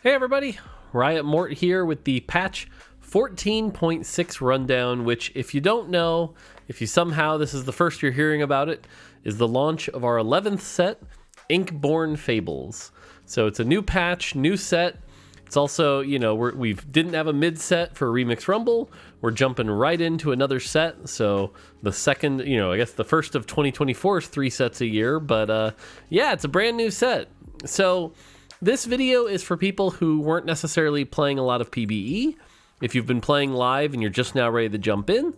Hey everybody, Riot Mort here with the patch 14.6 rundown, which if you don't know, if you somehow this is the first you're hearing about it, is the launch of our 11th set, Inkborn Fables. So it's a new patch, new set. It's also, you know, we didn't have a mid set for Remix Rumble. We're jumping right into another set. So the second, you know, I guess the first of 2024 is 3 sets a year, but yeah, it's a brand new set. So this video is for people who weren't necessarily playing a lot of PvE. If you've been playing live and you're just now ready to jump in,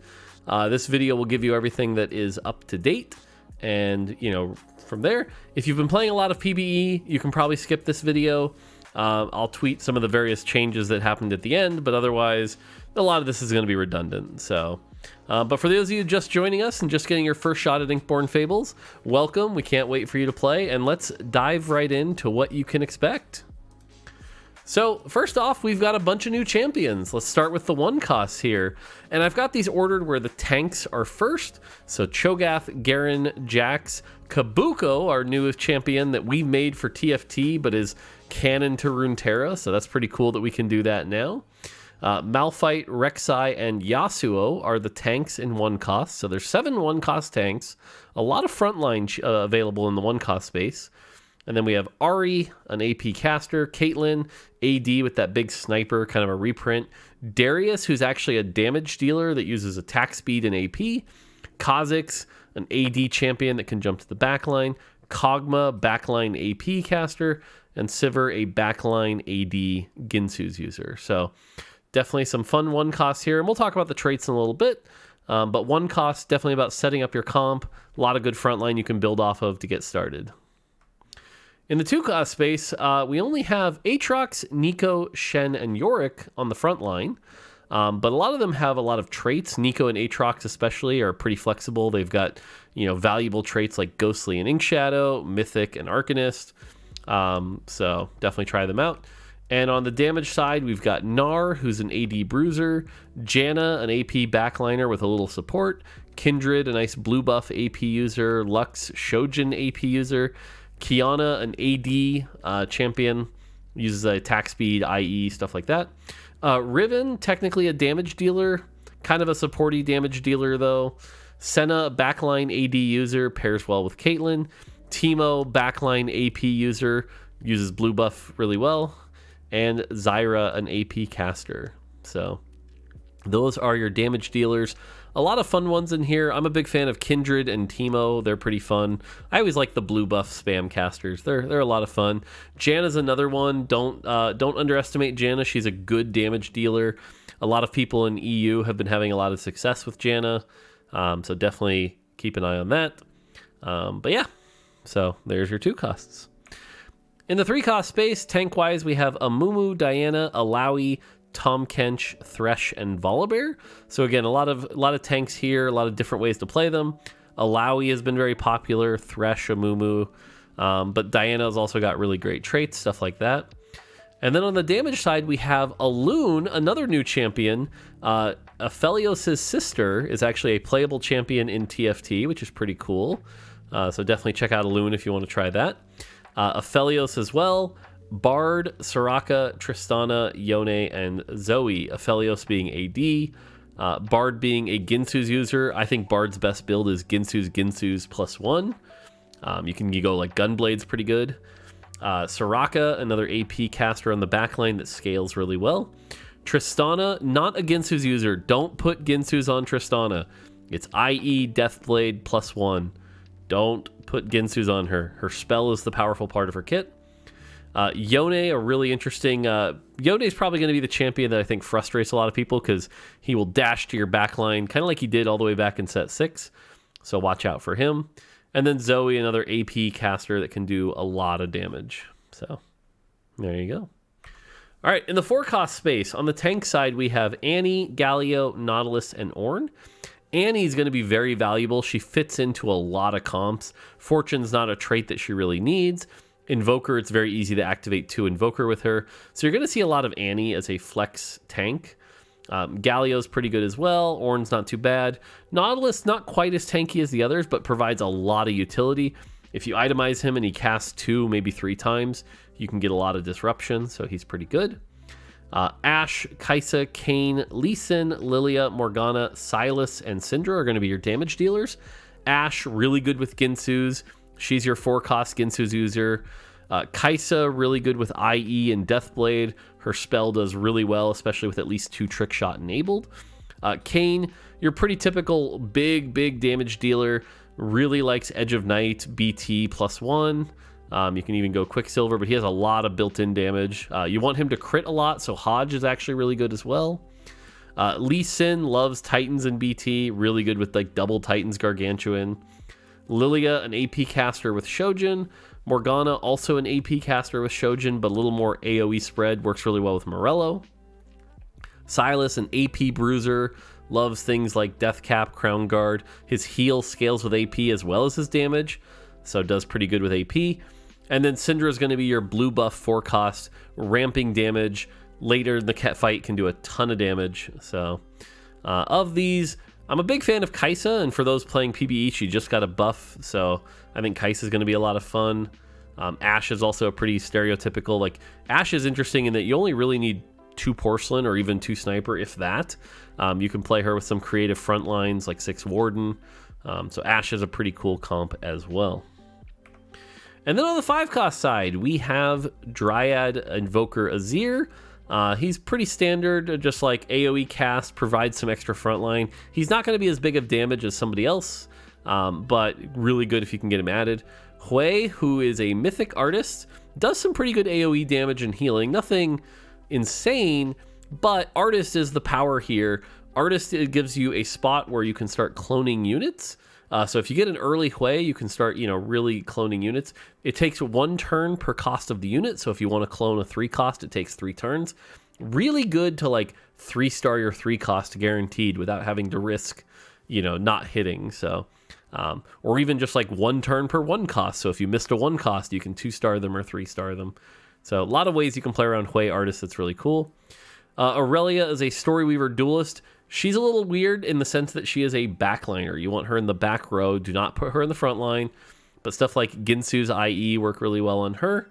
this video will give you everything that is up to date. And, you know, from there, if you've been playing a lot of PvE, you can probably skip this video. I'll tweet some of the various changes that happened at the end, but otherwise, a lot of this is going to be redundant. So, but for those of you just joining us and just getting your first shot at Inkborn Fables, welcome. We can't wait for you to play, and let's dive right into what you can expect. So first off, we've got a bunch of new champions. Let's start with the 1 costs here. And I've got these ordered where the tanks are first. So Cho'Gath, Garen, Jax, Kabuko, our newest champion that we made for TFT, but is canon to Runeterra. So that's pretty cool that we can do that now. Malphite, Rek'Sai, and Yasuo are the tanks in 1 cost. So there's 7 1 cost tanks. A lot of frontline available in the 1 cost space. And then we have Ahri, an AP caster, Caitlyn, AD with that big sniper, kind of a reprint, Darius, who's actually a damage dealer that uses attack speed and AP, Kha'Zix, an AD champion that can jump to the backline, Kog'Maw, backline AP caster, and Sivir, a backline AD Ginsu's user. So definitely some fun 1 costs here, and we'll talk about the traits in a little bit. But 1 cost, definitely about setting up your comp. A lot of good frontline you can build off of to get started. In the 2 cost space, we only have Aatrox, Neeko, Shen, and Yorick on the front line. But a lot of them have a lot of traits. Neeko and Aatrox especially are pretty flexible. They've got, you know, valuable traits like Ghostly and Inkshadow, Mythic and Arcanist. So definitely try them out. And on the damage side, we've got Gnar, who's an AD bruiser, Janna, an AP backliner with a little support, Kindred, a nice blue buff AP user, Lux, Shojin AP user, Kiana, an AD champion, uses attack speed, IE, stuff like that. Riven, technically a damage dealer, kind of a supporty damage dealer though. Senna, backline AD user, pairs well with Caitlyn. Teemo, backline AP user, uses blue buff really well. And Zyra, an AP caster. So those are your damage dealers. A lot of fun ones in here. I'm a big fan of Kindred and Teemo. They're pretty fun. I always like the blue buff spam casters. They're a lot of fun. Janna's another one. Don't underestimate Janna. She's a good damage dealer. A lot of people in EU have been having a lot of success with Janna. So definitely keep an eye on that. But yeah, so there's your 2 costs. In the 3 cost space, tank-wise, we have Amumu, Diana, Alawi, Tom Kench, Thresh, and Volibear. So again, a lot of tanks here, a lot of different ways to play them. Alawi has been very popular, Thresh, Amumu, but Diana has also got really great traits, stuff like that. And then on the damage side, we have Alune, another new champion. Aphelios' sister is actually a playable champion in TFT, which is pretty cool. So definitely check out Alune if you want to try that. Aphelios as well. Bard, Soraka, Tristana, Yone, and Zoe. Aphelios being AD. Bard being a Ginsu's user. I think Bard's best build is Ginsu's +1. You go like Gunblade's pretty good. Soraka, another AP caster on the backline that scales really well. Tristana, not a Ginsu's user. Don't put Ginsu's on Tristana. It's IE Deathblade +1. Don't put Ginsu's on her. Her spell is the powerful part of her kit. Yone, a really interesting... Yone is probably going to be the champion that I think frustrates a lot of people because he will dash to your backline, kind of like he did all the way back in set 6. So watch out for him. And then Zoe, another AP caster that can do a lot of damage. So there you go. All right, in the 4 cost space, on the tank side, we have Annie, Galio, Nautilus, and Ornn. Annie's going to be very valuable. She fits into a lot of comps. Fortune's not a trait that she really needs. Invoker, it's very easy to activate 2 Invoker with her. So you're going to see a lot of Annie as a flex tank. Galio's pretty good as well. Ornn's not too bad. Nautilus, not quite as tanky as the others, but provides a lot of utility. If you itemize him and he casts 2, maybe 3 times, you can get a lot of disruption, so he's pretty good. Ashe, Kaisa, Kain, Lee Sin, Lilia, Morgana, Silas, and Syndra are going to be your damage dealers. Ashe, really good with Ginsu's. She's your 4-cost Ginsu's user. Kaisa, really good with IE and Deathblade. Her spell does really well, especially with at least 2 trick shot enabled. Kain, your pretty typical big damage dealer. Really likes Edge of Night, BT +1. You can even go Quicksilver, but he has a lot of built-in damage. You want him to crit a lot, so Hodge is actually really good as well. Lee Sin loves Titans and BT, really good with like double Titans Gargantuan. Lilia, an AP caster with Shojin. Morgana, also an AP caster with Shojin, but a little more AoE spread, works really well with Morello. Silas, an AP bruiser, loves things like Death Cap, Crown Guard. His heal scales with AP as well as his damage, so does pretty good with AP. And then Syndra is going to be your blue buff 4-cost, ramping damage. Later in the fight can do a ton of damage. So of these, I'm a big fan of Kaisa, and for those playing PBE, she just got a buff, so I think Kaisa is going to be a lot of fun. Ashe is also a pretty stereotypical, like, Ashe is interesting in that you only really need 2 Porcelain or even 2 Sniper, if that. You can play her with some creative front lines like 6 Warden. So Ashe is a pretty cool comp as well. And then on the 5-cost side, we have Dryad Invoker Azir. He's pretty standard, just like AoE cast, provides some extra frontline. He's not going to be as big of damage as somebody else, but really good if you can get him added. Hui, who is a mythic artist, does some pretty good AoE damage and healing. Nothing insane, but artist is the power here. Artist, it gives you a spot where you can start cloning units. So if you get an early Hui, you can start, really cloning units. It takes 1 turn per cost of the unit. So if you want to clone a 3-cost, it takes 3 turns. Really good to like 3-star your 3-cost guaranteed without having to risk, not hitting. So, or even just like 1 turn per 1 cost. So if you missed a 1 cost, you can 2-star them or 3-star them. So a lot of ways you can play around Hui artists. That's really cool. Aurelia is a Storyweaver duelist. She's a little weird in the sense that she is a backliner. You want her in the back row. Do not put her in the front line. But stuff like Ginsu's IE work really well on her.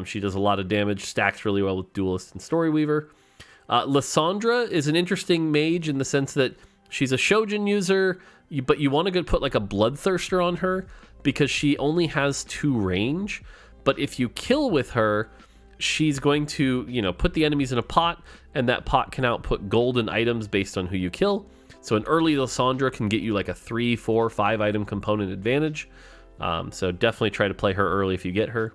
She does a lot of damage, stacks really well with Duelist and Storyweaver. Lysandra is an interesting mage in the sense that she's a Shojin user, but you want to put like a Bloodthirster on her because she only has 2 range. But if you kill with her, she's going to, put the enemies in a pot, and that pot can output golden items based on who you kill. So an early Lysandra can get you like a 3, 4, 5 item component advantage. So definitely try to play her early if you get her.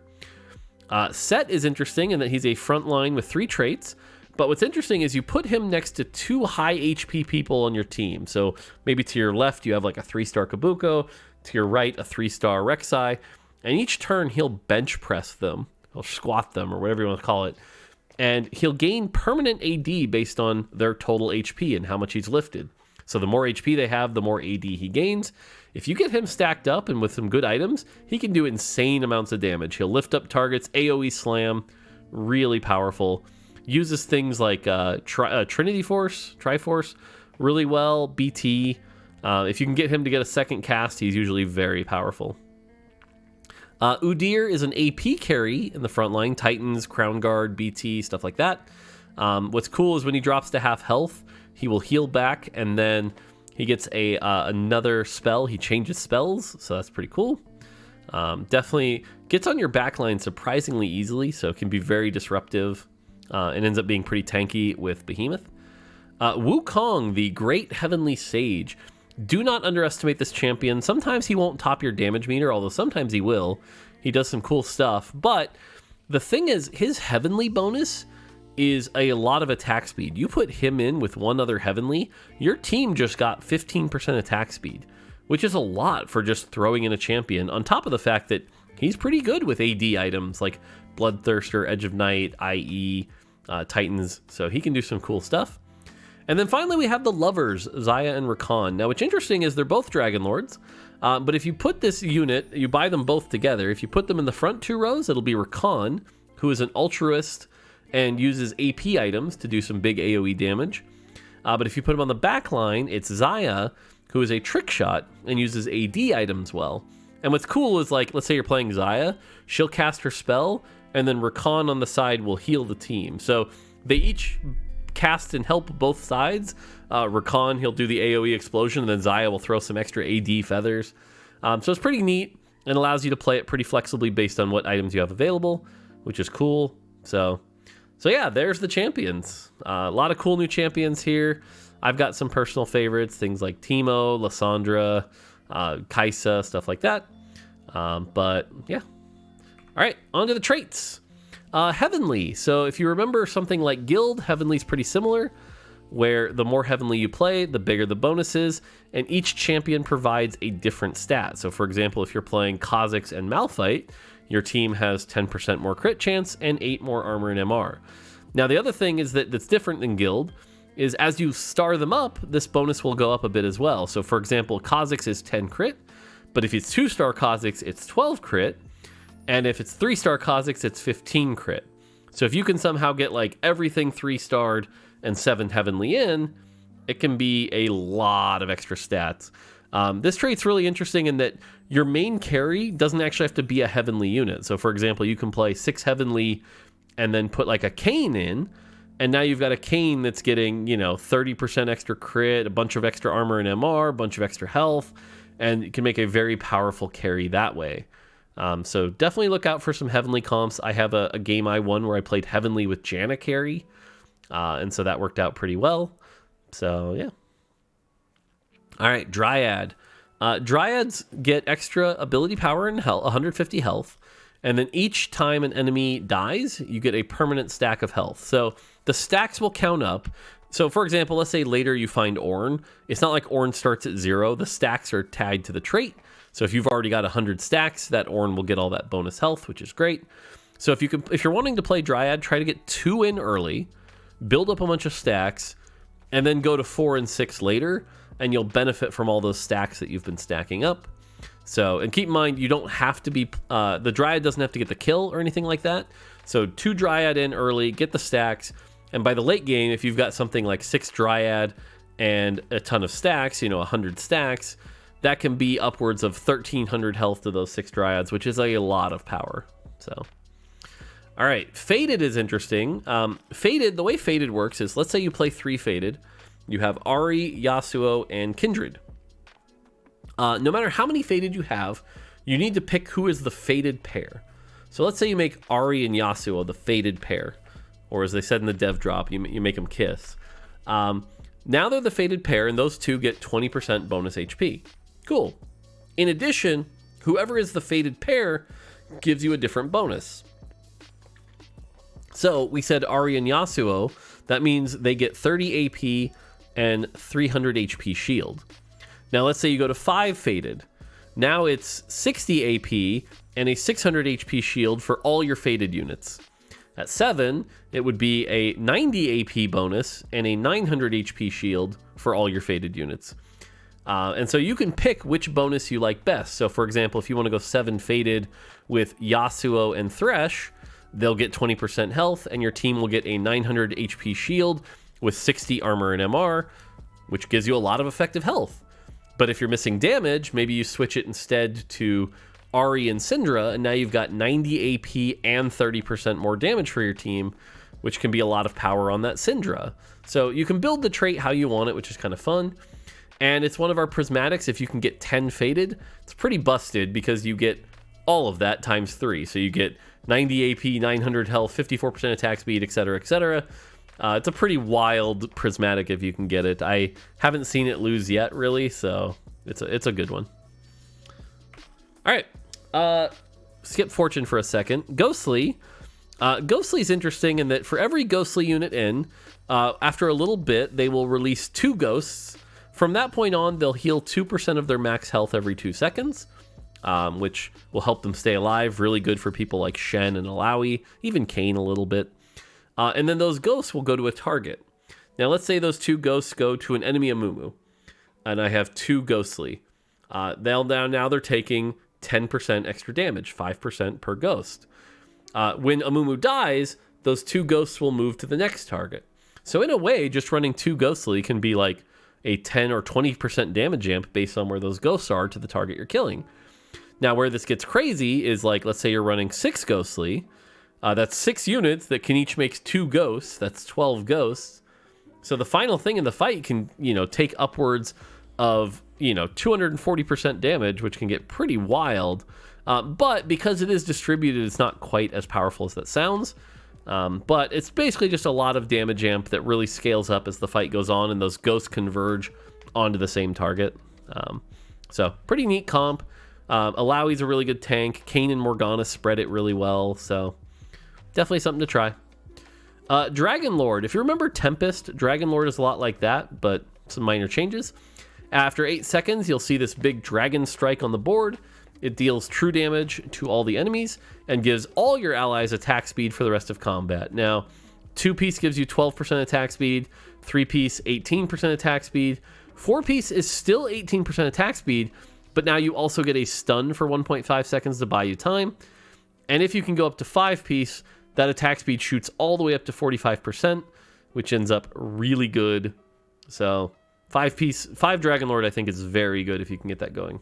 Set is interesting in that he's a front line with 3 traits. But what's interesting is you put him next to 2 high HP people on your team. So maybe to your left, you have like a 3-star Kabuko. To your right, a 3-star Rek'Sai. And each turn, he'll bench press them. He'll squat them, or whatever you want to call it. And he'll gain permanent AD based on their total HP and how much he's lifted. So the more HP they have, the more AD he gains. If you get him stacked up and with some good items, he can do insane amounts of damage. He'll lift up targets, AoE slam, really powerful. Uses things like Trinity Force, Triforce, really well, BT. If you can get him to get a 2nd cast, he's usually very powerful. Udyr is an AP carry in the front line, Titans, Crown Guard, BT, stuff like that. What's cool is when he drops to half health, he will heal back, and then he gets another spell. He changes spells, so that's pretty cool. Definitely gets on your backline surprisingly easily, so it can be very disruptive, and ends up being pretty tanky with Behemoth. Wukong, the Great Heavenly Sage. Do not underestimate this champion. Sometimes he won't top your damage meter, although sometimes he will. He does some cool stuff. But the thing is, his Heavenly bonus is a lot of attack speed. You put him in with 1 other Heavenly, your team just got 15% attack speed, which is a lot for just throwing in a champion, on top of the fact that he's pretty good with AD items like Bloodthirster, Edge of Night, IE, Titans, so he can do some cool stuff. And then finally we have the lovers, Xayah and Rakan. Now what's interesting is they're both Dragon Lords, but if you put this unit, you buy them both together, if you put them in the front 2 rows, it'll be Rakan, who is an altruist and uses AP items to do some big AoE damage. But if you put him on the back line, it's Xayah, who is a trick shot and uses AD items well. And what's cool is, like, let's say you're playing Xayah, she'll cast her spell, and then Rakan on the side will heal the team. So they each cast and help both sides. Rakan, he'll do the AoE explosion, and then Xayah will throw some extra AD feathers. So it's pretty neat, and allows you to play it pretty flexibly based on what items you have available, which is cool. So yeah, there's the champions. A lot of cool new champions here. I've got some personal favorites, things like Teemo, Lissandra, Kai'Sa, stuff like that. But yeah. All right, on to the traits. Heavenly. So if you remember something like Guild, Heavenly's pretty similar, where the more Heavenly you play, the bigger the bonus is, and each champion provides a different stat. So for example, if you're playing Kha'Zix and Malphite, your team has 10% more crit chance and 8 more armor and MR. Now the other thing is that's different than Guild is as you star them up, this bonus will go up a bit as well. So for example, Kha'Zix is 10 crit, but if it's 2-star Kha'Zix, it's 12 crit. And if it's 3-star Kha'Zix, it's 15 crit. So if you can somehow get like everything 3-starred and 7 heavenly in, it can be a lot of extra stats. This trait's really interesting in that your main carry doesn't actually have to be a heavenly unit. So for example, you can play 6 heavenly and then put like a Kayn in, and now you've got a Kayn that's getting, 30% extra crit, a bunch of extra armor and MR, a bunch of extra health, and it can make a very powerful carry that way. So definitely look out for some heavenly comps. I have a game I won where I played heavenly with Janna carry, and so that worked out pretty well. So yeah. All right, Dryad. Dryads get extra ability power and health, 150 health, and then each time an enemy dies, you get a permanent stack of health. So the stacks will count up. So for example, let's say later you find Ornn. It's not like Ornn starts at 0. The stacks are tied to the trait. So if you've already got 100 stacks, that Ornn will get all that bonus health, which is great. So if you're wanting to play Dryad, try to get 2 in early, build up a bunch of stacks, and then go to 4 and 6 later, and you'll benefit from all those stacks that you've been stacking up. So, and keep in mind, you don't have to be, the Dryad doesn't have to get the kill or anything like that. So 2 Dryad in early, get the stacks, and by the late game, if you've got something like 6 Dryad and a ton of stacks, 100 stacks, that can be upwards of 1,300 health to those 6 Dryads, which is a lot of power. So, all right, Fated is interesting. Fated, the way Fated works is, let's say you play 3 Fated. You have Ahri, Yasuo, and Kindred. No matter how many Fated you have, you need to pick who is the Fated pair. So let's say you make Ahri and Yasuo the Fated pair, or as they said in the dev drop, you make them kiss. Now they're the Fated pair, and those two get 20% bonus HP. Cool. In addition, whoever is the Fated pair gives you a different bonus. So we said Ahri and Yasuo, that means they get 30 AP and 300 HP shield. Now let's say you go to 5 Fated. Now it's 60 AP and a 600 HP shield for all your Fated units. At 7, it would be a 90 AP bonus and a 900 HP shield for all your Fated units. And so you can pick which bonus you like best. So for example, if you want to go 7 Fated with Yasuo and Thresh, they'll get 20% health, and your team will get a 900 HP shield with 60 armor and MR, which gives you a lot of effective health. But if you're missing damage, maybe you switch it instead to Ahri and Syndra, and now you've got 90 AP and 30% more damage for your team, which can be a lot of power on that Syndra. So you can build the trait how you want it, which is kind of fun. And it's one of our prismatics. If you can get 10 Fated, it's pretty busted because you get all of that times 3. So you get 90 AP, 900 health, 54% attack speed, etc., etc. It's a pretty wild prismatic if you can get it. I haven't seen it lose yet, really, so it's a good one. All right, skip Fortune for a second. Ghostly. Ghostly is interesting in that for every Ghostly unit in, after a little bit, they will release 2 ghosts. From that point on, they'll heal 2% of their max health every 2 seconds, which will help them stay alive. Really good for people like Shen and Alawi, even Kayn a little bit. And then those ghosts will go to a target. Now, let's say those 2 ghosts go to an enemy Amumu, and I have 2 Ghostly. Now they're taking 10% extra damage, 5% per ghost. When Amumu dies, those 2 ghosts will move to the next target. So in a way, just running 2 Ghostly can be like a 10 or 20% damage amp based on where those ghosts are to the target you're killing. Now, where this gets crazy is like, let's say you're running 6 Ghostly. That's 6 units that can each make 2 ghosts. That's 12 ghosts. So the final thing in the fight can, take upwards of, 240% damage, which can get pretty wild. But because it is distributed, it's not quite as powerful as that sounds. But it's basically just a lot of damage amp that really scales up as the fight goes on and those ghosts converge onto the same target. So pretty neat comp. Alawi's a really good tank. Kane and Morgana spread it really well. So definitely something to try. Dragon Lord. If you remember Tempest, Dragon Lord is a lot like that, but some minor changes. After 8 seconds, you'll see this big dragon strike on the board. It deals true damage to all the enemies and gives all your allies attack speed for the rest of combat. Now, 2-piece gives you 12% attack speed, 3-piece 18% attack speed, 4-piece is still 18% attack speed, but now you also get a stun for 1.5 seconds to buy you time. And if you can go up to 5-piece, that attack speed shoots all the way up to 45%, which ends up really good. So 5 Dragon Lord I think is very good if you can get that going.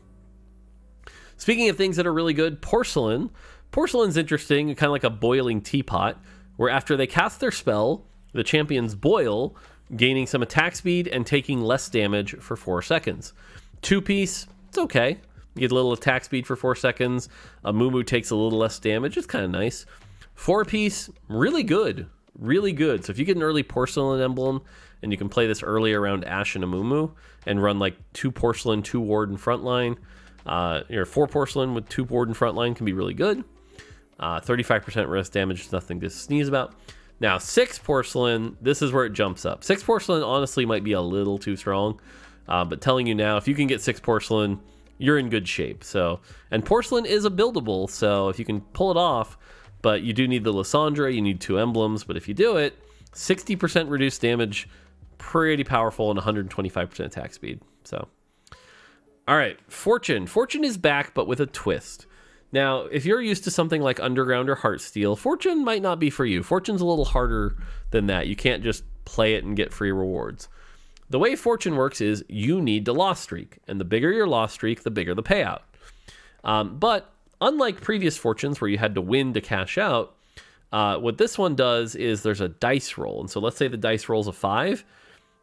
Speaking of things that are really good, Porcelain. Porcelain's interesting, kind of like a boiling teapot, where after they cast their spell, the champions boil, gaining some attack speed and taking less damage for 4 seconds. 2-piece, it's okay. You get a little attack speed for 4 seconds. A Mumu takes a little less damage. It's kind of nice. 4-piece, really good. Really good. So if you get an early Porcelain emblem, and you can play this early around Ashe and a Mumu, and run like 2 Porcelain, 2 Ward in frontline, 4 Porcelain with 2 Ward in frontline can be really good. 35% rest damage is nothing to sneeze about. Now, 6 Porcelain, this is where it jumps up. 6 Porcelain honestly might be a little too strong. But telling you now, if you can get 6 Porcelain, you're in good shape. So, and Porcelain is a buildable, so if you can pull it off, but you do need the Lysandra, you need 2 emblems, but if you do it, 60% reduced damage, pretty powerful, and 125% attack speed. So, all right, Fortune. Fortune is back, but with a twist. Now, if you're used to something like Underground or Heartsteel, Fortune might not be for you. Fortune's a little harder than that. You can't just play it and get free rewards. The way Fortune works is you need to loss streak, and the bigger your loss streak, the bigger the payout. But unlike previous Fortunes where you had to win to cash out, what this one does is there's a dice roll. And so let's say the dice roll's a 5.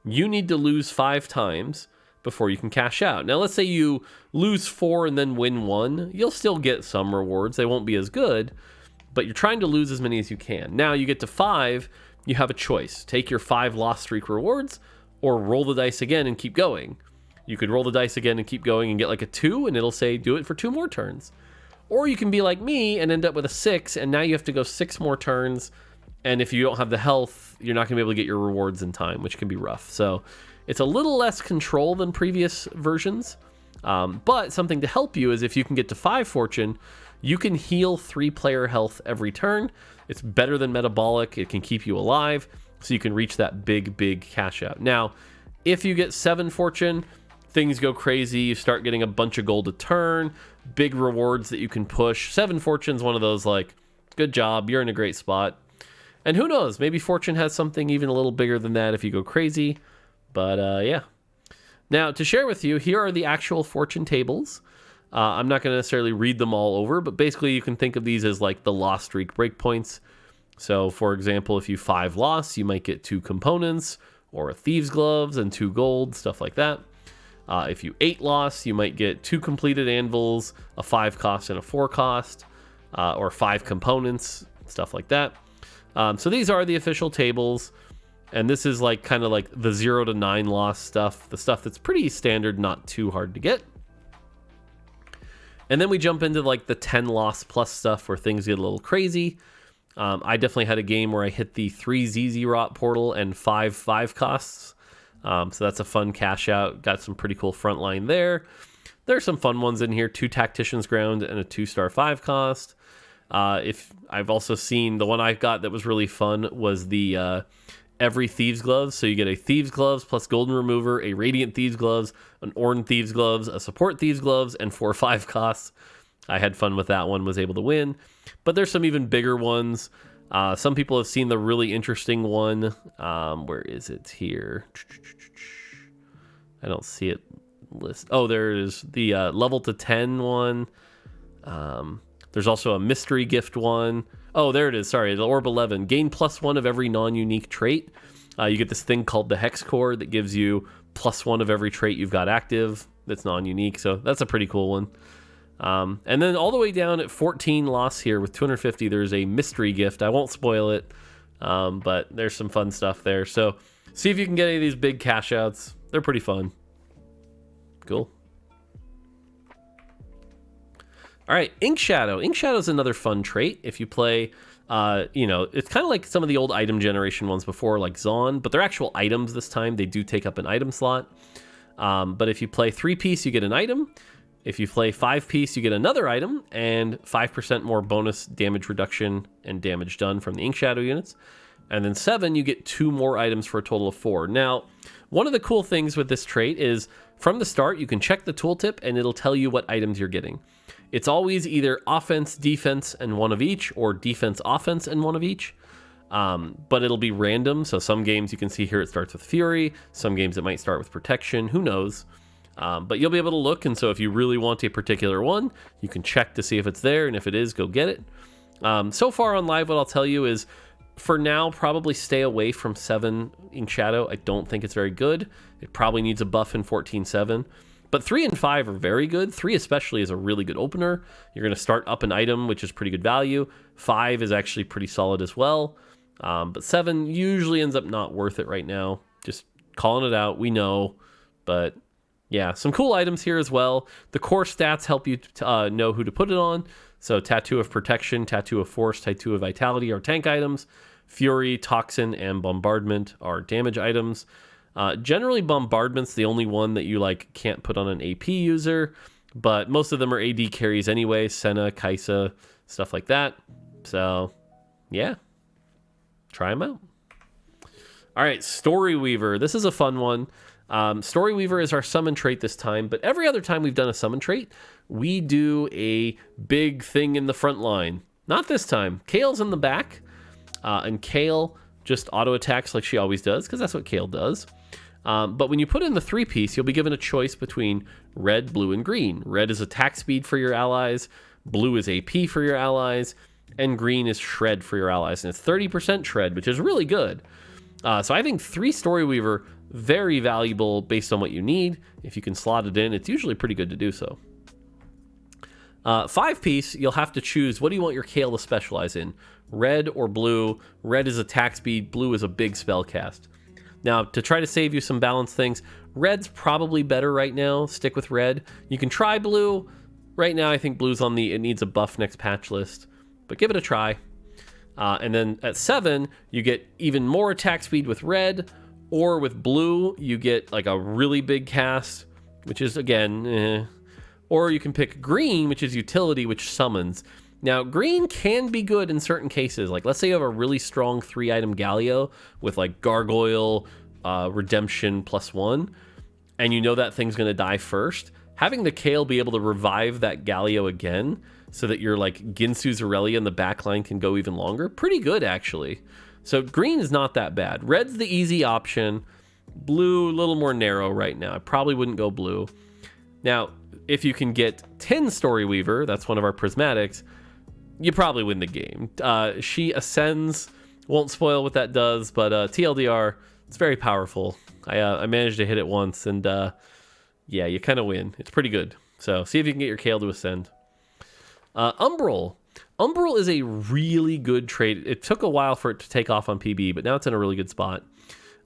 You need to lose 5 times before you can cash out. Now, let's say you lose 4 and then win 1. You'll still get some rewards. They won't be as good, but you're trying to lose as many as you can. Now, you get to 5, you have a choice. Take your 5 loss streak rewards, or roll the dice again and keep going. You could roll the dice again and keep going and get like a 2, and it'll say do it for 2 more turns. Or you can be like me and end up with a 6, and now you have to go 6 more turns, and if you don't have the health, you're not going to be able to get your rewards in time, which can be rough. So it's a little less control than previous versions, but something to help you is if you can get to 5 Fortune, you can heal 3-player health every turn. It's better than Metabolic. It can keep you alive, so you can reach that big cash out. Now, if you get 7 Fortune, things go crazy. You start getting a bunch of gold a turn, big rewards that you can push. 7 Fortune's one of those like, good job, you're in a great spot. And who knows, maybe Fortune has something even a little bigger than that if you go crazy. But yeah. Now, to share with you, here are the actual Fortune tables. I'm not going to necessarily read them all over, but basically you can think of these as like the loss streak breakpoints. So, for example, if you 5 loss, you might get 2 components, or a Thieves' Gloves and 2 gold, stuff like that. If you 8 loss, you might get 2 completed anvils, a 5 cost and a 4 cost, or 5 components, stuff like that. So these are the official tables, and this is like kind of like the 0 to 9 loss stuff, the stuff that's pretty standard, not too hard to get. And then we jump into like the 10 loss plus stuff where things get a little crazy. I definitely had a game where I hit the 3 ZZ Rot portal and 5 costs. So that's a fun cash out. Got some pretty cool frontline there. There's some fun ones in here. 2 Tactician's Ground and a 2-star 5 cost. If I've also seen the one I got that was really fun was the every Thieves' Gloves. So you get a Thieves' Gloves plus Golden Remover, a Radiant Thieves' Gloves, an Ornn Thieves' Gloves, a Support Thieves' Gloves, and 4 5 costs. I had fun with that one, was able to win. But there's some even bigger ones. Some people have seen the really interesting one. Where is it here? I don't see it list. Oh, there is the level to 10 one. There's also a mystery gift one. Oh, there it is. Sorry, the Orb 11. Gain +1 of every non-unique trait. You get this thing called the Hex Core that gives you +1 of every trait you've got active that's non-unique. So that's a pretty cool one. And then all the way down at 14 loss here with 250, there's a mystery gift. I won't spoil it, but there's some fun stuff there. So see if you can get any of these big cash outs. They're pretty fun. Cool. All right, Ink Shadow. Ink Shadow is another fun trait. If you play, it's kind of like some of the old item generation ones before, like Zon, but they're actual items this time. They do take up an item slot. But if you play 3-piece, you get an item. If you play 5-piece, you get another item and 5% more bonus damage reduction and damage done from the Ink Shadow units. And then 7, you get 2 more items for a total of 4. Now, one of the cool things with this trait is from the start, you can check the tooltip and it'll tell you what items you're getting. It's always either offense, defense, and 1 of each, or defense, offense, and 1 of each. But it'll be random. So some games you can see here it starts with Fury. Some games it might start with Protection. Who knows? But you'll be able to look. And so if you really want a particular one, you can check to see if it's there. And if it is, go get it. So far on live, what I'll tell you is for now, probably stay away from 7 Ink Shadow. I don't think it's very good. It probably needs a buff in 14.7. But 3 and 5 are very good. 3 especially is a really good opener. You're going to start up an item, which is pretty good value. 5 is actually pretty solid as well. But 7 usually ends up not worth it right now. Just calling it out. We know. But yeah, some cool items here as well. The core stats help you know who to put it on. So Tattoo of Protection, Tattoo of Force, Tattoo of Vitality are tank items. Fury, Toxin, and Bombardment are damage items. Generally, Bombardment's the only one that you can't put on an AP user, but most of them are AD carries anyway. Senna, Kaisa, stuff like that. So, yeah, try them out. All right, Story Weaver. This is a fun one. Story Weaver is our summon trait this time, but every other time we've done a summon trait, we do a big thing in the front line. Not this time. Kale's in the back, and Kale just auto attacks like she always does, because that's what Kale does. But when you put in the 3-piece, you'll be given a choice between red, blue, and green. Red is attack speed for your allies, blue is AP for your allies, and green is shred for your allies. And it's 30% shred, which is really good. So I think 3 Story Weaver, very valuable based on what you need. If you can slot it in, it's usually pretty good to do so. 5-piece, you'll have to choose, what do you want your Kale to specialize in? Red or blue? Red is attack speed, blue is a big spell cast. Now, to try to save you some balance things, red's probably better right now. Stick with red. You can try blue. Right now, I think blue's on it needs a buff next patch list, but give it a try. And then at 7, you get even more attack speed with red, or with blue, you get a really big cast, which is, again, Or you can pick green, which is utility, which summons. Now, green can be good in certain cases. Let's say you have a really strong 3-item Galio with Gargoyle, Redemption +1, and you know that thing's going to die first. Having the Kale be able to revive that Galio again so that your Ginsu's Aurelia in the backline can go even longer, pretty good actually. So green is not that bad. Red's the easy option. Blue, a little more narrow right now. I probably wouldn't go blue. Now, if you can get 10 Story Weaver, that's one of our Prismatics, you probably win the game. She ascends, won't spoil what that does, but TLDR, it's very powerful. I managed to hit it once, and yeah, you kind of win. It's pretty good. So see if you can get your Kale to ascend. Umbral. Umbral is a really good trait. It took a while for it to take off on PB, but now it's in a really good spot.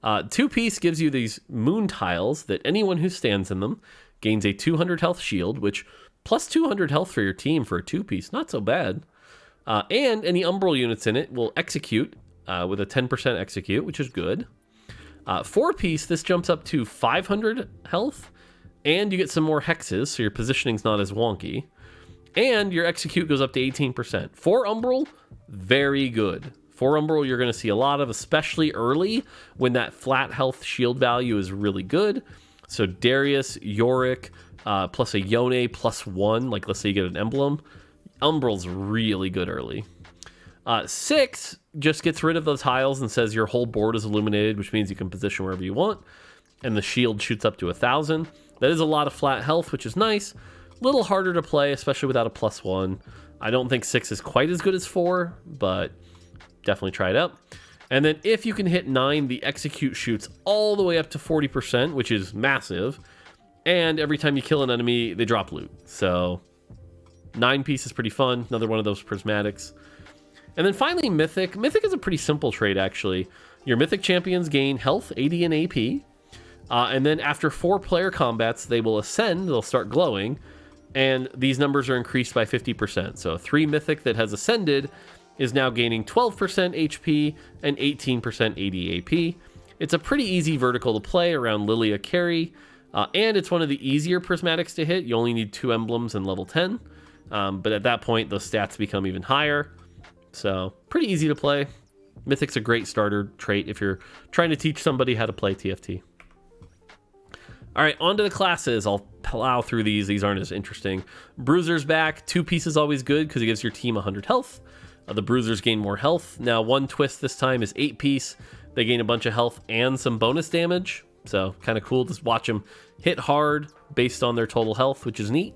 2-piece gives you these moon tiles that anyone who stands in them gains a 200 health shield, which plus 200 health for your team for a 2-piece. Not so bad. And any Umbral units in it will execute with a 10% execute, which is good. 4-piece, this jumps up to 500 health, and you get some more hexes, so your positioning's not as wonky. And your execute goes up to 18%. For Umbral, very good. For Umbral, you're going to see a lot of, especially early, when that flat health shield value is really good. So Darius, Yorick, plus a Yone +1, let's say you get an emblem. Umbral's really good early. 6 just gets rid of the tiles and says your whole board is illuminated, which means you can position wherever you want. And the shield shoots up to 1,000. That is a lot of flat health, which is nice. Little harder to play, especially without a +1. I don't think 6 is quite as good as 4, but definitely try it out. And then if you can hit 9, the execute shoots all the way up to 40%, which is massive. And every time you kill an enemy, they drop loot. So 9 piece is pretty fun. Another one of those prismatics. And then finally, Mythic. Mythic is a pretty simple trait, actually. Your Mythic champions gain health, AD, and AP. And then after 4 player combats, they will ascend. They'll start glowing. And these numbers are increased by 50%. So 3 Mythic that has ascended is now gaining 12% HP and 18% AD AP. It's a pretty easy vertical to play around Lilia carry. And it's one of the easier prismatics to hit. You only need 2 emblems in level 10. But at that point, those stats become even higher. So pretty easy to play. Mythic's a great starter trait if you're trying to teach somebody how to play TFT. All right, on to the classes. I'll plow through these. These aren't as interesting. Bruiser's back. 2 pieces always good because it gives your team 100 health. The Bruisers gain more health. Now, one twist this time is 8 piece. They gain a bunch of health and some bonus damage. So kind of cool to watch them hit hard based on their total health, which is neat.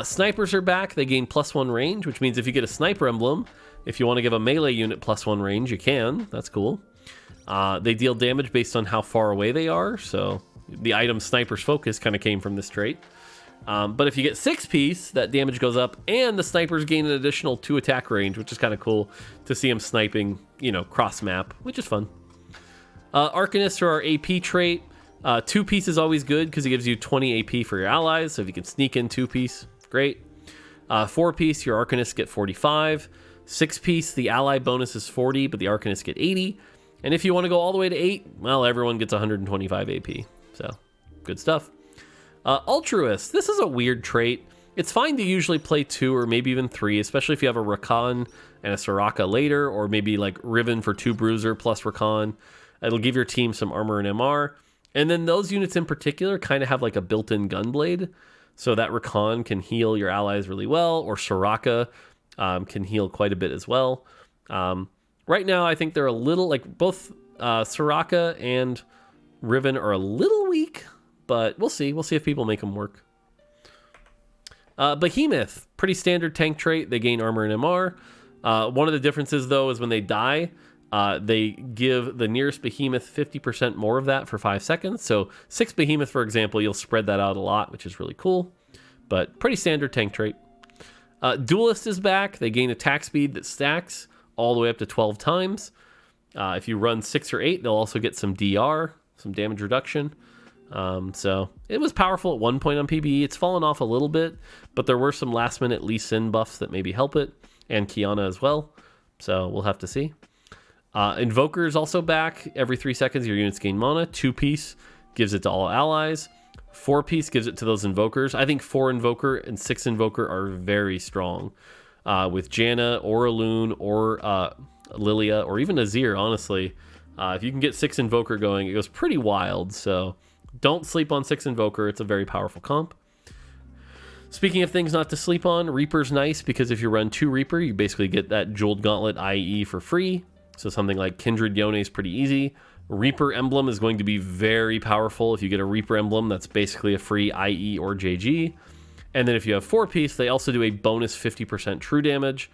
Snipers are back. They gain +1 range, which means if you get a sniper emblem, if you want to give a melee unit +1 range, you can. That's cool. They deal damage based on how far away they are. So the item Sniper's Focus kind of came from this trait. But if you get 6 piece, that damage goes up, and the snipers gain an additional 2 attack range, which is kind of cool to see them sniping, you know, cross map, which is fun. Arcanists are our AP trait. 2 piece is always good because it gives you 20 AP for your allies. So if you can sneak in 2 piece, great. 4 piece, your Arcanists get 45. 6 piece, the ally bonus is 40, but the Arcanists get 80. And if you want to go all the way to 8, well, everyone gets 125 AP. So good stuff. Altruist, this is a weird trait. It's fine to usually play 2 or maybe even 3, especially if you have a Rakan and a Soraka later, or maybe like Riven for 2 Bruiser plus Rakan. It'll give your team some armor and MR. And then those units in particular kind of have like a built-in Gunblade, so that Rakan can heal your allies really well, or Soraka can heal quite a bit as well. Right now, I think they're a little, like both Soraka and Riven are a little weak, but we'll see. We'll see if people make them work. Behemoth, pretty standard tank trait. They gain armor and MR. One of the differences, though, is when they die, they give the nearest behemoth 50% more of that for 5 seconds. So 6 behemoth, for example, you'll spread that out a lot, which is really cool. But pretty standard tank trait. Duelist is back. They gain attack speed that stacks all the way up to 12 times. If you run 6 or 8, they'll also get some DR, some damage reduction. So it was powerful at one point on PBE. It's fallen off a little bit, but there were some last minute Lee Sin buffs that maybe help it, and Kiana as well. So we'll have to see. Invoker is also back. Every 3 seconds, your units gain mana. 2 piece gives it to all allies. 4 piece gives it to those invokers. I think 4 invoker and 6 invoker are very strong. With Janna or Alune or Lilia or even Azir, honestly. If you can get 6 invoker going, it goes pretty wild. So don't sleep on 6 invoker. It's a very powerful comp. Speaking of things not to sleep on, Reaper's nice because if you run 2 Reaper, you basically get that Jeweled Gauntlet IE for free. So something like Kindred Yone is pretty easy. Reaper Emblem is going to be very powerful. If you get a Reaper Emblem, that's basically a free IE or JG. And then if you have 4 piece, they also do a bonus 50% true damage,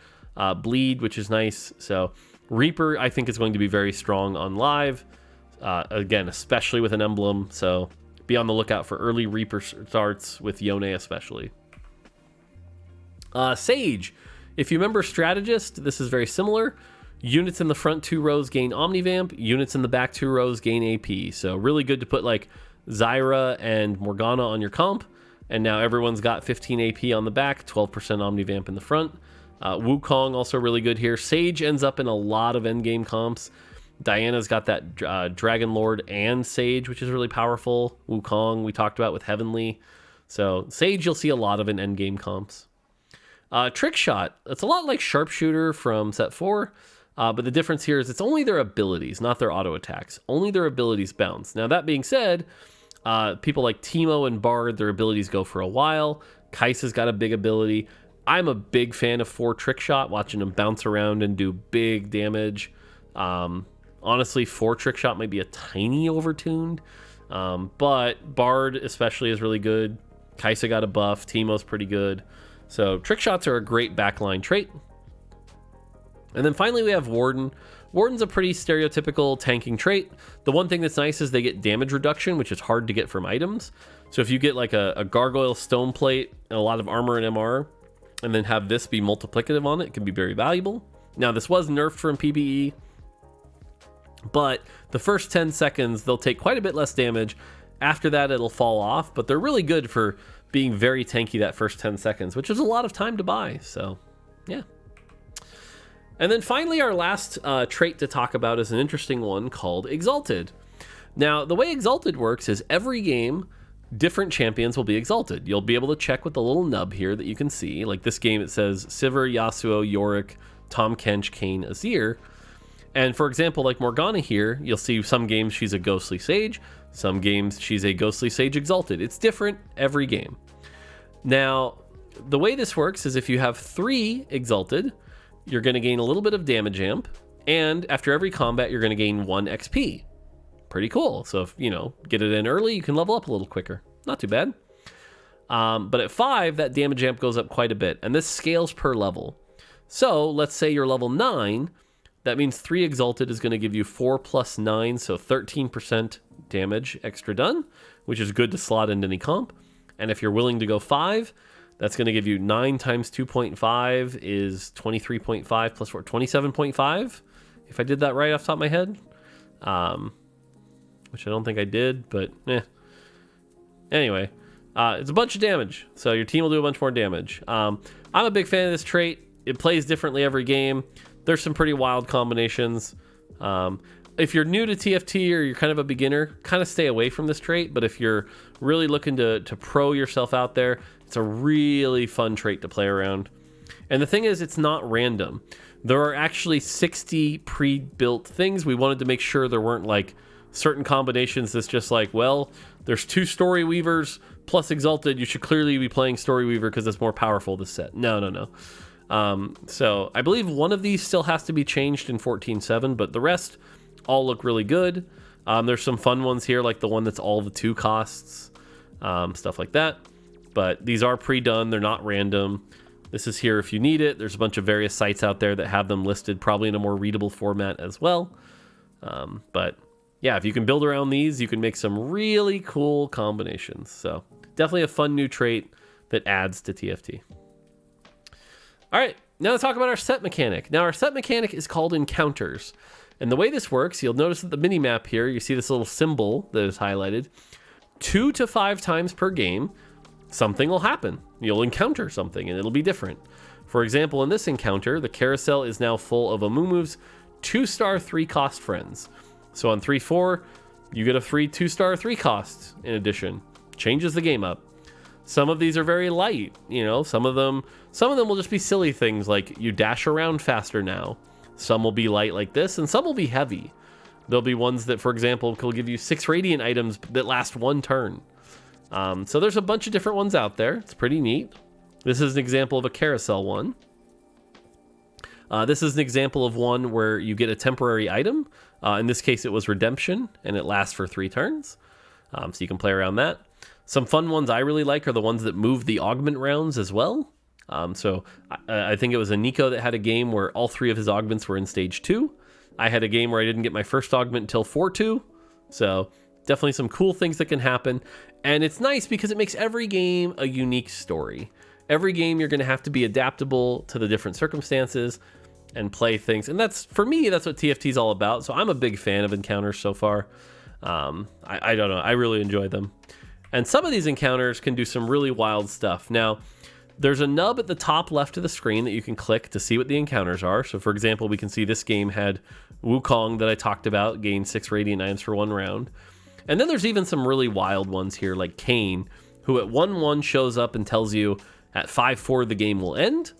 bleed, which is nice. So Reaper, I think, is going to be very strong on live. Again, especially with an emblem. So be on the lookout for early Reaper starts with Yone especially. Sage. If you remember Strategist, this is very similar. Units in the front 2 rows gain Omnivamp. Units in the back 2 rows gain AP. So really good to put like Zyra and Morgana on your comp. And now everyone's got 15 AP on the back, 12% Omnivamp in the front. Wukong also really good here. Sage ends up in a lot of endgame comps. Diana's got that Dragon Lord and Sage, which is really powerful. Wukong we talked about with Heavenly. So Sage you'll see a lot of in endgame comps. Trick Shot. It's a lot like Sharpshooter from set 4. But the difference here is it's only their abilities, not their auto attacks. Only their abilities bounce. Now, that being said, people like Teemo and Bard, their abilities go for a while. Kai'Sa's got a big ability. I'm a big fan of 4 Trick Shot, watching them bounce around and do big damage. Honestly, 4 Trick Shot might be a tiny overtuned. But Bard especially is really good. Kaisa got a buff. Teemo's pretty good. So trick shots are a great backline trait. And then finally we have Warden. Warden's a pretty stereotypical tanking trait. The one thing that's nice is they get damage reduction, which is hard to get from items. So if you get like a gargoyle stone plate and a lot of armor and MR, and then have this be multiplicative on it, can be very valuable. Now this was nerfed from PvE, but the first 10 seconds, they'll take quite a bit less damage. After that, it'll fall off, but they're really good for being very tanky that first 10 seconds, which is a lot of time to buy. So yeah. And then finally, our last trait to talk about is an interesting one called Exalted. Now, the way Exalted works is every game, different champions will be exalted. You'll be able to check with the little nub here that you can see. Like this game, it says Sivir, Yasuo, Yorick, Tahm Kench, Kayn, Azir. And for example, like Morgana here, you'll see some games she's a Ghostly Sage, some games she's a Ghostly Sage Exalted. It's different every game. Now, the way this works is if you have 3 Exalted, you're going to gain a little bit of damage amp, and after every combat, you're going to gain 1 XP. Pretty cool. So if, you know, get it in early, you can level up a little quicker. Not too bad. But at 5, that damage amp goes up quite a bit, and this scales per level. So let's say you're level 9, that means 3 Exalted is going to give you 4 plus 9, so 13% damage extra done, which is good to slot into any comp. And if you're willing to go 5, that's going to give you 9 times 2.5 is 23.5 plus 4, 27.5, if I did that right off the top of my head. Which I don't think I did, but anyway, it's a bunch of damage, so your team will do a bunch more damage. I'm a big fan of this trait. It plays differently every game. There's some pretty wild combinations. If you're new to TFT or you're kind of a beginner, kind of stay away from this trait, but if you're really looking to pro yourself out there, it's a really fun trait to play around. And the thing is, it's not random. There are actually 60 pre-built things. We wanted to make sure there weren't like certain combinations that's just like, well, there's 2 Story Weavers plus Exalted. You should clearly be playing Story Weaver because it's more powerful this set. No. So I believe one of these still has to be changed in 14.7, but the rest all look really good. There's some fun ones here, like the one that's all the 2 costs, stuff like that. But these are pre-done. They're not random. This is here if you need it. There's a bunch of various sites out there that have them listed, probably in a more readable format as well. But yeah, if you can build around these, you can make some really cool combinations. So definitely a fun new trait that adds to TFT. All right, now let's talk about our set mechanic. Now our set mechanic is called encounters. And the way this works, you'll notice that the mini map here, you see this little symbol that is highlighted. 2 to 5 times per game, something will happen. You'll encounter something and it'll be different. For example, in this encounter, the carousel is now full of Amumu's 2-star 3-cost friends. So on 3-4, you get a free 2-star 3-cost in addition. Changes the game up. Some of these are very light, you know, some of them will just be silly things like you dash around faster now. Some will be light like this, and some will be heavy. There'll be ones that, for example, will give you 6 radiant items that last 1 turn. So there's a bunch of different ones out there. It's pretty neat. This is an example of a carousel one. This is an example of one where you get a temporary item. In this case, it was Redemption, and it lasts for 3 turns. So you can play around that. Some fun ones I really like are the ones that move the augment rounds as well. So I think it was a Nico that had a game where all 3 of his augments were in stage 2. I had a game where I didn't get my first augment until 4-2. So definitely some cool things that can happen. And it's nice because it makes every game a unique story. Every game you're going to have to be adaptable to the different circumstances and play things. And that's, for me, that's what TFT is all about. So I'm a big fan of encounters so far. I don't know. I really enjoy them. And some of these encounters can do some really wild stuff. Now, there's a nub at the top left of the screen that you can click to see what the encounters are. So for example, we can see this game had Wukong that I talked about, gained 6 radiant items for 1 round. And then there's even some really wild ones here, like Kayn, who at 1-1 shows up and tells you at 5-4 the game will end.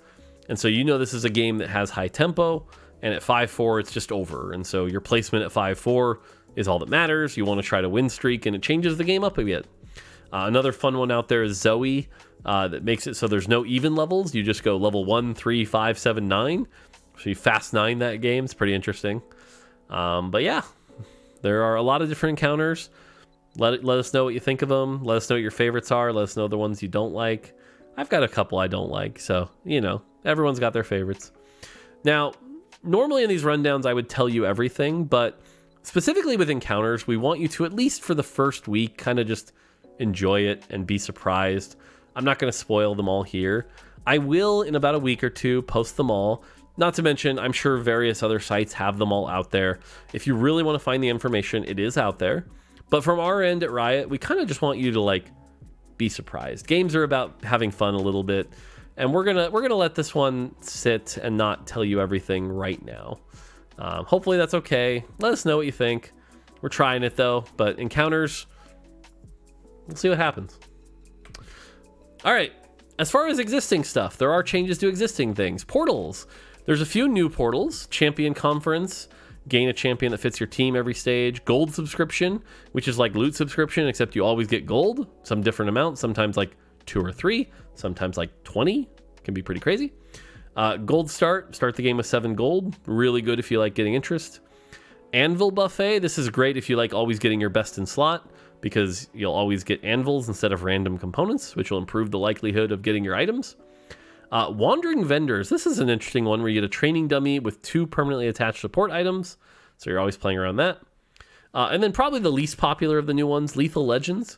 And so you know this is a game that has high tempo, and at 5-4 it's just over. And so your placement at 5-4 is all that matters. You want to try to win streak, and it changes the game up a bit. Another fun one out there is Zoe, that makes it so there's no even levels. You just go level 1, 3, 5, 7, 9. So you fast 9 that game. It's pretty interesting. But yeah, there are a lot of different encounters. Let us know what you think of them. Let us know what your favorites are. Let us know the ones you don't like. I've got a couple I don't like, so, you know, everyone's got their favorites. Now, normally in these rundowns, I would tell you everything, but specifically with encounters, we want you to, at least for the first week, kind of just enjoy it and be surprised. I'm not going to spoil them all here. I will, in about a week or two, post them all. Not to mention, I'm sure various other sites have them all out there. If you really want to find the information, it is out there. But from our end at Riot, we kind of just want you to, like, be surprised. Games are about having fun a little bit, and we're gonna let this one sit and not tell you everything right now. Hopefully that's okay. Let us know what you think. We're trying it though, but encounters, we'll see what happens. All right, as far as existing stuff, there are changes to existing things. Portals. There's a few new portals. Champion Conference. Gain a champion that fits your team every stage. Gold subscription, which is like loot subscription, except you always get gold. Some different amounts, sometimes like 2 or 3, sometimes like 20. Can be pretty crazy. Gold start the game with 7 gold. Really good if you like getting interest. Anvil buffet. This is great if you like always getting your best in slot, because you'll always get anvils instead of random components, which will improve the likelihood of getting your items. Wandering vendors. This is an interesting one where you get a training dummy with 2 permanently attached support items. So you're always playing around that. And then probably the least popular of the new ones, Lethal Legends.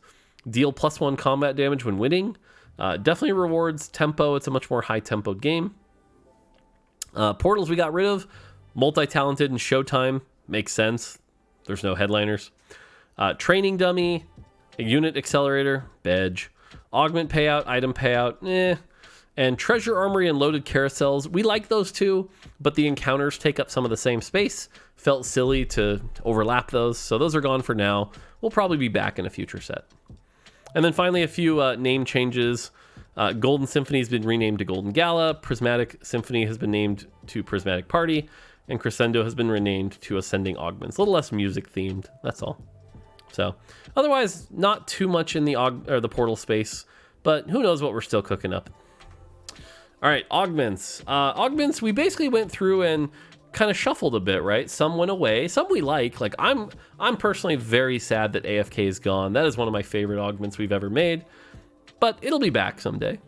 Deal +1 combat damage when winning. Definitely rewards tempo. It's a much more high-tempoed game. Portals we got rid of. Multi-talented and Showtime. Makes sense. There's no headliners. Training dummy. A unit accelerator. Bedge. Augment payout. Item payout. And treasure armory and loaded carousels. We like those too, but the encounters take up some of the same space. Felt silly to overlap those, so those are gone for now. We'll probably be back in a future set. And then finally, a few name changes. Golden Symphony has been renamed to Golden Gala. Prismatic Symphony has been named to Prismatic Party. And Crescendo has been renamed to Ascending Augments. A little less music themed, that's all. So otherwise, not too much in the portal space, but who knows what we're still cooking up. All right, augments. Augments, we basically went through and kind of shuffled a bit, right? Some went away, some we like. Like I'm personally very sad that AFK is gone. That is one of my favorite augments we've ever made, but it'll be back someday.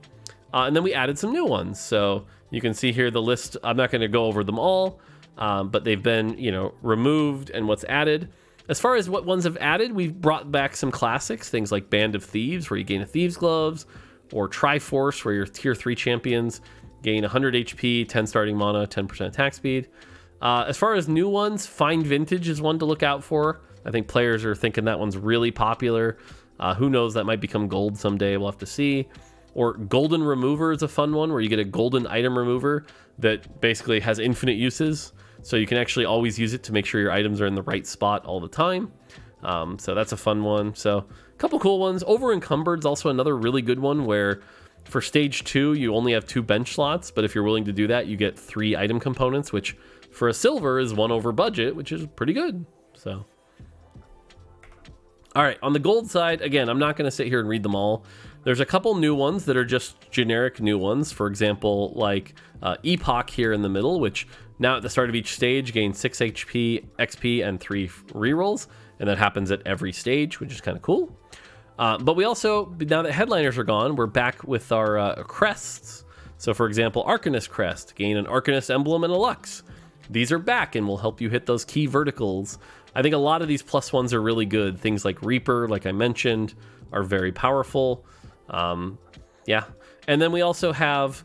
And then we added some new ones. So you can see here the list. I'm not going to go over them all, but they've been, removed and what's added. As far as what ones have added, we've brought back some classics, things like Band of Thieves, where you gain a Thieves Gloves, or Triforce, where your tier 3 champions gain 100 HP, 10 starting mana, 10% attack speed. As far as new ones, Find Vintage is one to look out for. I think players are thinking that one's really popular. Who knows, that might become gold someday, we'll have to see. Or Golden Remover is a fun one, where you get a golden item remover that basically has infinite uses. So you can actually always use it to make sure your items are in the right spot all the time. So that's a fun one. So a couple cool ones. Over Encumbered is also another really good one, where for stage 2 you only have 2 bench slots, but if you're willing to do that, you get 3 item components, which for a silver is 1 over budget, which is pretty good. So all right, on the gold side, again, I'm not going to sit here and read them all. There's a couple new ones that are just generic new ones. For example, like Epoch here in the middle, which now at the start of each stage gains 6 HP, XP, and 3 rerolls. And that happens at every stage, which is kind of cool. But we also, now that headliners are gone, we're back with our crests. So for example, Arcanist Crest, gain an Arcanist emblem and a Lux. These are back and will help you hit those key verticals. I think a lot of these plus ones are really good. Things like Reaper, like I mentioned, are very powerful. Yeah. And then we also have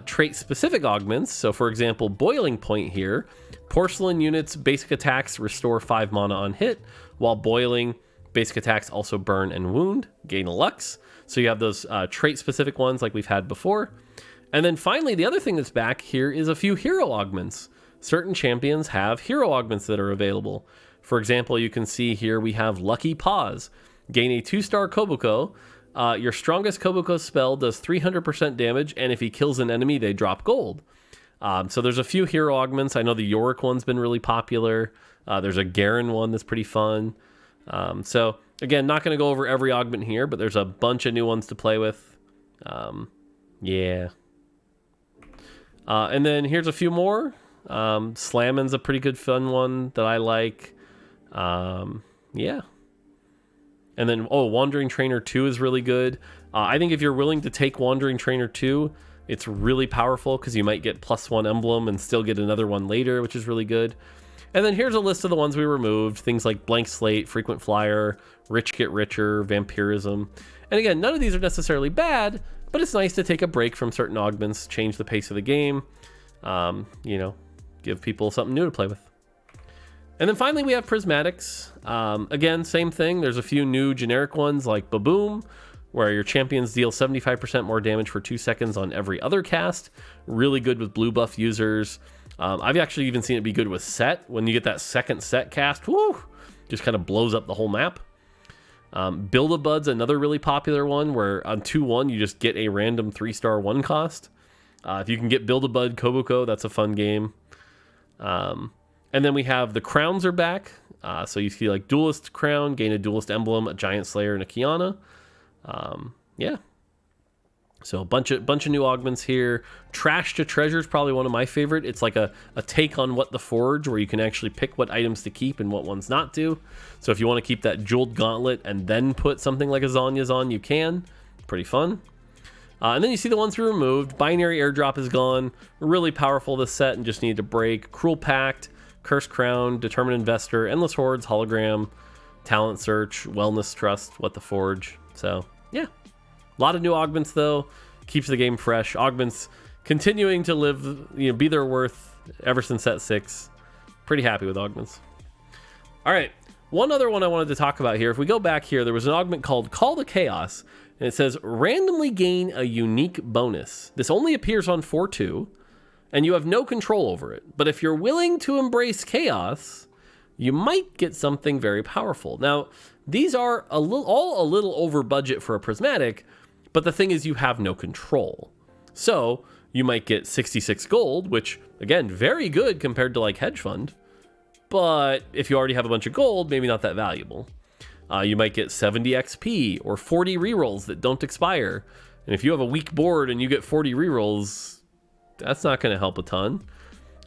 trait-specific augments. So for example, Boiling Point here, porcelain units' basic attacks restore 5 mana on hit, while boiling basic attacks also burn and wound, gain a Lux. So you have those trait-specific ones like we've had before. And then finally, the other thing that's back here is a few hero augments. Certain champions have hero augments that are available. For example, you can see here we have Lucky Paws. Gain a 2-star Kobuko. Your strongest Kobuko spell does 300% damage, and if he kills an enemy, they drop gold. So there's a few hero augments. I know the Yorick one's been really popular. There's a Garen one that's pretty fun. So again, not going to go over every augment here, but there's a bunch of new ones to play with. Yeah. And then here's a few more. Slammin's a pretty good fun one that I like. Yeah. And then, Wandering Trainer 2 is really good. I think if you're willing to take Wandering Trainer 2, it's really powerful because you might get +1 emblem and still get another one later, which is really good. And then here's a list of the ones we removed. Things like Blank Slate, Frequent Flyer, Rich Get Richer, Vampirism. And again, none of these are necessarily bad, but it's nice to take a break from certain augments, change the pace of the game, give people something new to play with. And then finally we have Prismatics. Again, same thing. There's a few new generic ones like Baboom, where your champions deal 75% more damage for 2 seconds on every other cast. Really good with blue buff users. I've actually even seen it be good with Set. When you get that second Set cast, whoo, just kind of blows up the whole map. Build-A-Bud's another really popular one, where on 2-1 you just get a random 3-star 1 cost. If you can get Build-A-Bud Kobuko, that's a fun game. And then we have the crowns are back. So you see like Duelist Crown, gain a Duelist Emblem, a Giant Slayer, and a Kiana. Yeah. So a bunch of new augments here. Trash to Treasure is probably one of my favorite. It's like a take on What the Forge, where you can actually pick what items to keep and what ones not to. So if you want to keep that Jeweled Gauntlet and then put something like a Zanya's on, you can. Pretty fun. And then you see the ones we removed. Binary Airdrop is gone. Really powerful this set and just needed to break. Cruel Pact, Cursed Crown, Determined Investor, Endless Hordes, Hologram, Talent Search, Wellness Trust, What the Forge. So yeah. A lot of new augments, though. Keeps the game fresh. Augments continuing to live, be their worth ever since set 6. Pretty happy with augments. All right. One other one I wanted to talk about here. If we go back here, there was an augment called Call to Chaos. And it says, randomly gain a unique bonus. This only appears on 4.2, and you have no control over it. But if you're willing to embrace chaos, you might get something very powerful. Now, these are all a little over budget for a Prismatic, but the thing is you have no control. So you might get 66 gold, which, again, very good compared to like Hedge Fund. But if you already have a bunch of gold, maybe not that valuable. You might get 70 XP or 40 rerolls that don't expire. And if you have a weak board and you get 40 rerolls, that's not going to help a ton.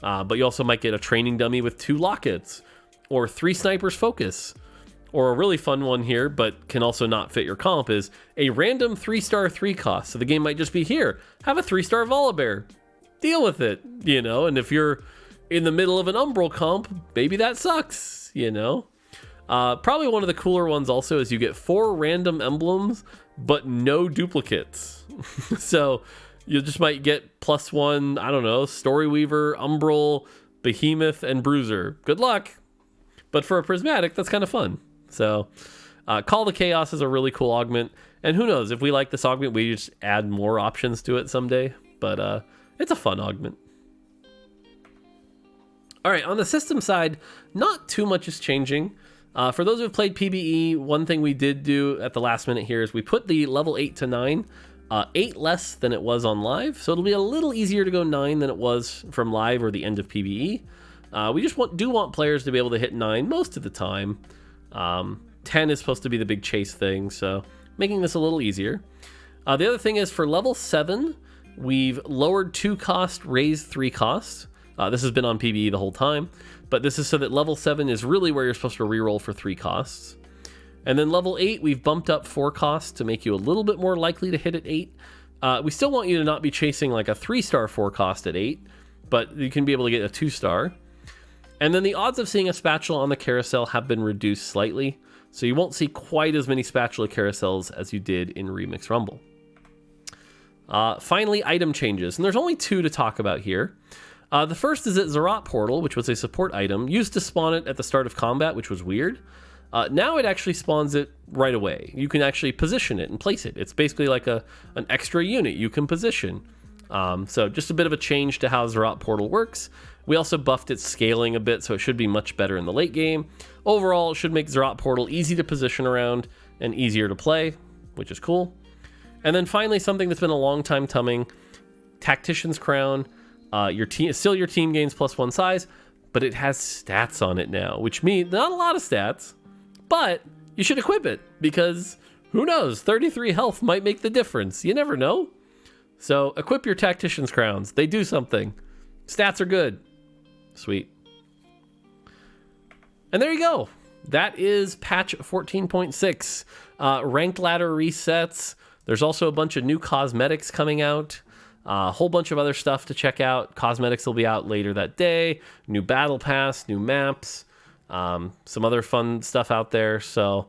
But you also might get a training dummy with 2 lockets or 3 snipers focus. Or a really fun one here, but can also not fit your comp, is a random 3-star 3 cost. So the game might just be, here, have a 3-star Volibear. Deal with it, And if you're in the middle of an Umbral comp, maybe that sucks, Probably one of the cooler ones also is you get 4 random emblems, but no duplicates. So you just might get +1, I don't know, Storyweaver, Umbral, Behemoth, and Bruiser. Good luck. But for a Prismatic, that's kind of fun. So Call to Chaos is a really cool augment. And who knows, if we like this augment, we just add more options to it someday. But it's a fun augment. All right, on the system side, not too much is changing. For those who have played PBE, one thing we did do at the last minute here is we put the level 8 to 9, 8 less than it was on live. So it'll be a little easier to go 9 than it was from live or the end of PBE. We just do want players to be able to hit 9 most of the time. 10 is supposed to be the big chase thing, so making this a little easier. The other thing is for level 7, we've lowered 2 cost, raised 3 costs. This has been on PBE the whole time, but this is so that level 7 is really where you're supposed to reroll for 3 costs. And then level 8, we've bumped up 4 costs to make you a little bit more likely to hit at 8. We still want you to not be chasing like a 3-star 4 cost at 8, but you can be able to get a 2-star. And then the odds of seeing a spatula on the carousel have been reduced slightly, so you won't see quite as many spatula carousels as you did in Remix Rumble. Finally, item changes, and there's only 2 to talk about here. The first is that Zerat Portal, which was a support item, used to spawn it at the start of combat, which was weird. Now it actually spawns it right away. You can actually position it and place it. It's basically like an extra unit you can position. So just a bit of a change to how Zerat Portal works. We also buffed its scaling a bit, so it should be much better in the late game. Overall, it should make Zerat Portal easy to position around and easier to play, which is cool. And then finally, something that's been a long time coming, Tactician's Crown. Your team gains +1 size, but it has stats on it now, which means not a lot of stats, but you should equip it because who knows, 33 health might make the difference. You never know. So equip your Tactician's Crowns. They do something. Stats are good. Sweet. And there you go. that is patch 14.6. Ranked ladder resets. There's also a bunch of new cosmetics coming out. A whole bunch of other stuff to check out. Cosmetics will be out later that day. New battle pass, new maps, some other fun stuff out there. So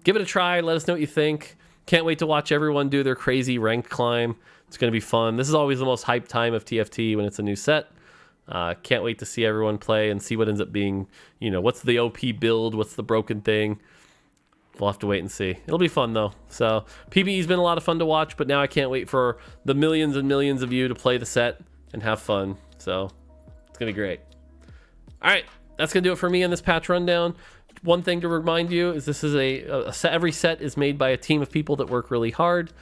give it a try. Let us know what you think. Can't wait to watch everyone do their crazy rank climb. It's going to be fun. This is always the most hyped time of TFT when it's a new set. Can't wait to see everyone play and see what ends up being, you know, what's the OP build, what's the broken thing. We'll have to wait and see. It'll be fun, though. So PvE's been a lot of fun to watch, but now I can't wait for the millions and millions of you to play the set and have fun. So it's going to be great. All right, that's going to do it for me on this patch rundown. One thing to remind you is this is a set. Every set is made by a team of people that work really hard.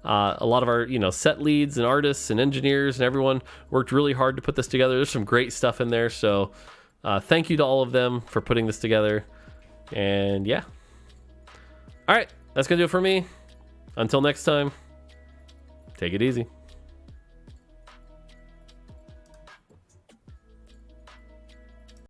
A lot of our, you know, set leads and artists and engineers and everyone worked really hard to put this together. There's some great stuff in there. So thank you to all of them for putting this together. And yeah. All right, that's going to do it for me. Until next time, take it easy.